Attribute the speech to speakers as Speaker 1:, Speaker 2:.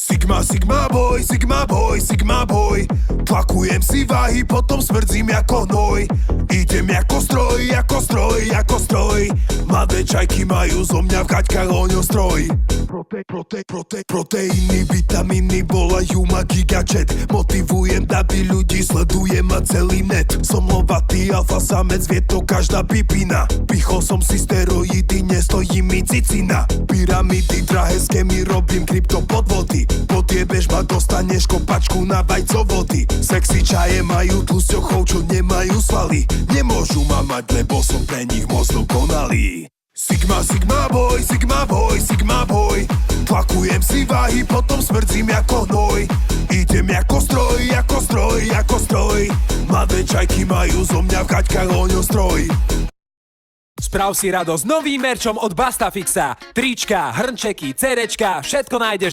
Speaker 1: Sigma, sigma boy, sigma boy, sigma boy. Tlakujem si váhy, potom smrdzím ako hnoj. Idem ako stroj, ako stroj, ako stroj. Mladé čajky majú zo mňa v gaťkách ohňostroj. Proteíny, vitamíny volajú ma gigačet. Motivujem davy ľudí, sledujem ma celý net. Som lovatý alfa samec, vie to každá pipina. Pichol som si steroidy, nestojí mi cicina. Pyramidy, drahé skémy, robím kryptopodvody. Podjebeš ma, dostaneš kopačku na vajcovody. Sexy čaje majú tlusťochov, čo nemajú svaly. Nemôžu ma mať, lebo som pre nich moc dokonalý. Sigma, sigma boy, sigma boy, sigma boy. Tlakujem si váhy, potom smrdzím ako hnoj. Idem ako stroj, ako stroj, ako stroj. Mladé čajky majú zo mňa v gaťkách ohňostroj.
Speaker 2: Sprav si radosť novým merčom od Bastafixa. Trička, hrnčeky, cerečka, všetko nájdeš